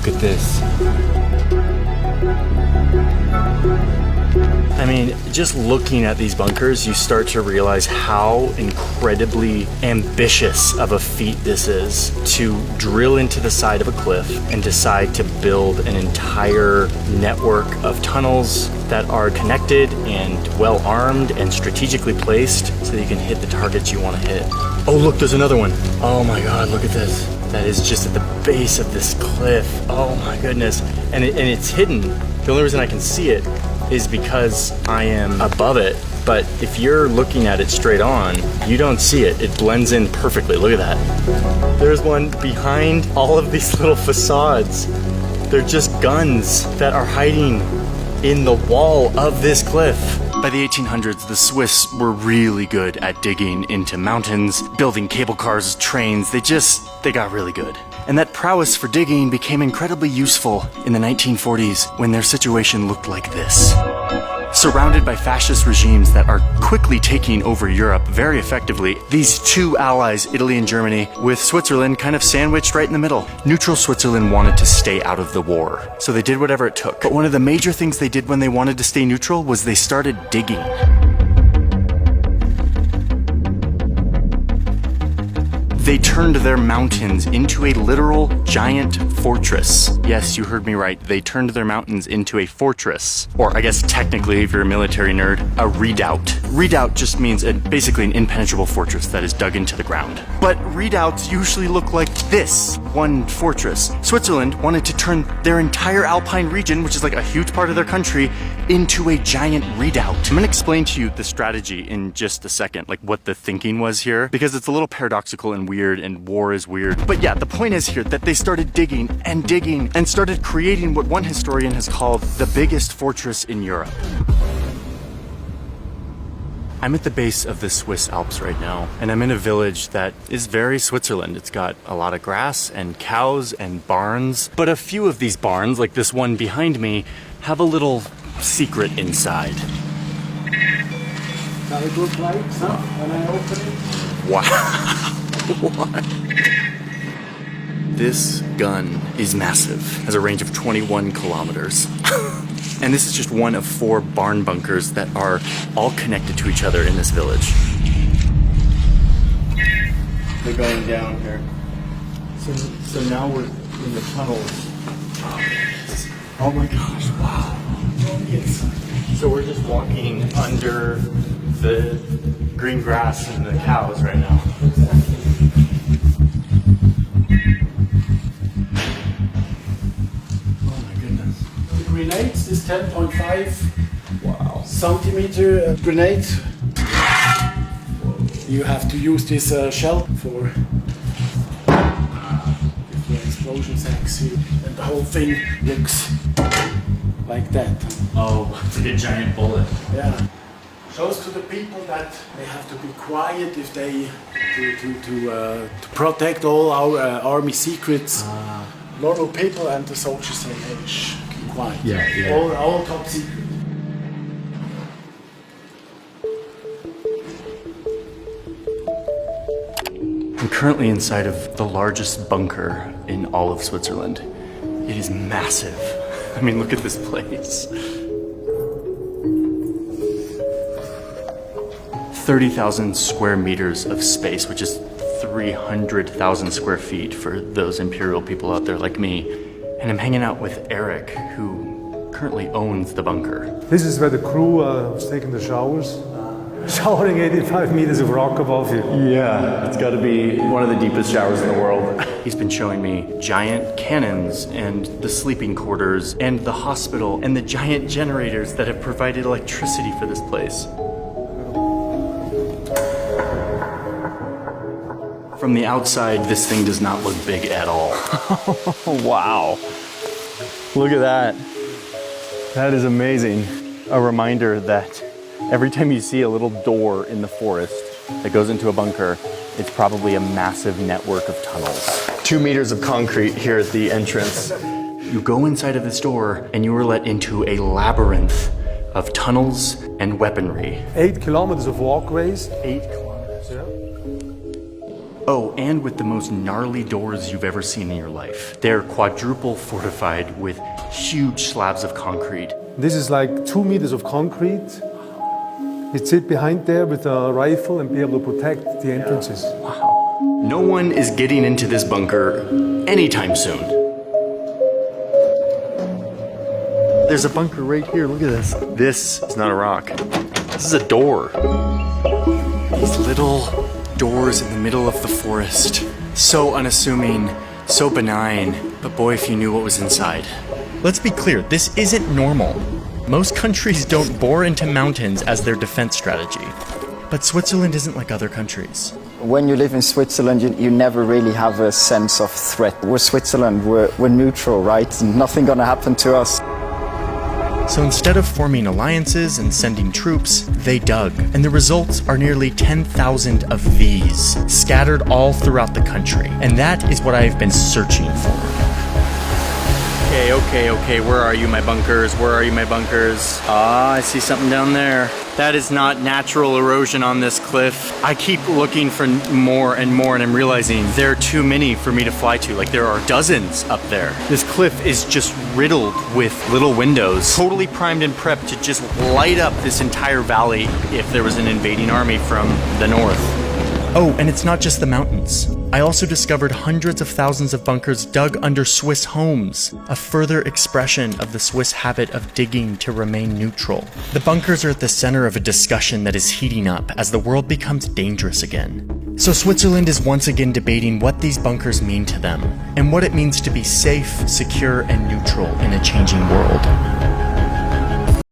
look at this. I mean, just looking at these bunkers, you start to realize how incredibly ambitious of a feat this is to drill into the side of a cliff and decide to build an entire network of tunnels that are connected and well armed and strategically placed so that you can hit the targets you want to hit. Oh, look, there's another one. Oh my God, look at this. That is just at the base of this cliff. Oh my goodness. And it's hidden. The only reason I can see it is because I am above it, but if you're looking at it straight on, you don't see it. It blends in perfectly. Look at that. There's one behind all of these little facades. They're just guns that are hiding in the wall of this cliff. By the 1800s, the Swiss were really good at digging into mountains, building cable cars, trains. They got really good. And that prowess for digging became incredibly useful in the 1940s when their situation looked like this. Surrounded by fascist regimes that are quickly taking over Europe very effectively, these two allies, Italy and Germany, with Switzerland kind of sandwiched right in the middle. Neutral Switzerland wanted to stay out of the war, so they did whatever it took. But one of the major things they did when they wanted to stay neutral was they started digging. They turned their mountains into a literal giant fortress. Yes, you heard me right. They turned their mountains into a fortress. Or I guess technically, if you're a military nerd, a redoubt. Redoubt just means basically an impenetrable fortress that is dug into the ground. But redoubts usually look like this, one fortress. Switzerland wanted to turn their entire Alpine region, which is like a huge part of their country, into a giant redoubt. I'm gonna explain to you the strategy in just a second, like what the thinking was here, because it's a little paradoxical and weird, and war is weird. But yeah, the point is here that they started digging and started creating what one historian has called the biggest fortress in Europe. I'm at the base of the Swiss Alps right now, and I'm in a village that is very Switzerland. It's got a lot of grass and cows and barns, but a few of these barns, like this one behind me, have a little secret inside. Got a good light, huh? When I open it? Wow. What? This gun is massive, has a range of 21 kilometers. And this is just one of 4 barn bunkers that are all connected to each other in this village. They're going down here. So now we're in the tunnels. Oh my gosh, wow. So we're just walking under the green grass and the cows right now. Grenades is 10.5 centimeter grenade. You have to use this shell for explosions actually, and the whole thing looks like that. Oh, it's like a giant bullet. Yeah. Shows to the people that they have to be quiet if they to protect all our army secrets. Normal people and the soldiers say, hey, shh, keep quiet. Yeah. All top secret. I'm currently inside of the largest bunker in all of Switzerland. It is massive. I mean, look at this place. 30,000 square meters of space, which is 300,000 square feet for those imperial people out there like me. And I'm hanging out with Eric, who currently owns the bunker. This is where the crew was taking the showers. Showering 85 meters of rock above you. Yeah, it's got to be one of the deepest showers in the world. He's been showing me giant cannons and the sleeping quarters and the hospital and the giant generators that have provided electricity for this place. From the outside, this thing does not look big at all. Wow. Look at that. That is amazing. A reminder that every time you see a little door in the forest that goes into a bunker, it's probably a massive network of tunnels. 2 meters of concrete here at the entrance. You go inside of this door and you are let into a labyrinth of tunnels and weaponry. 8 kilometers of walkways. 8 kilometers. Yeah. Oh, and with the most gnarly doors you've ever seen in your life. They're quadruple fortified with huge slabs of concrete. This is like 2 meters of concrete. You'd sit behind there with a rifle and be able to protect the entrances. Wow. No one is getting into this bunker anytime soon. There's a bunker right here, look at this. This is not a rock. This is a door. These little doors in the middle of the forest. So unassuming, so benign, but boy, if you knew what was inside. Let's be clear, this isn't normal. Most countries don't bore into mountains as their defense strategy. But Switzerland isn't like other countries. When you live in Switzerland, you never really have a sense of threat. We're Switzerland, we're neutral, right? Nothing gonna happen to us. So instead of forming alliances and sending troops, they dug. And the results are nearly 10,000 of these, scattered all throughout the country. And that is what I've been searching for. Okay, where are you, my bunkers? Where are you, my bunkers? Ah, I see something down there. That is not natural erosion on this cliff. I keep looking for more and more, and I'm realizing there are too many for me to fly to. Like, there are dozens up there. This cliff is just riddled with little windows, totally primed and prepped to just light up this entire valley if there was an invading army from the north. Oh, and it's not just the mountains. I also discovered hundreds of thousands of bunkers dug under Swiss homes, a further expression of the Swiss habit of digging to remain neutral. The bunkers are at the center of a discussion that is heating up as the world becomes dangerous again. So Switzerland is once again debating what these bunkers mean to them, and what it means to be safe, secure, and neutral in a changing world.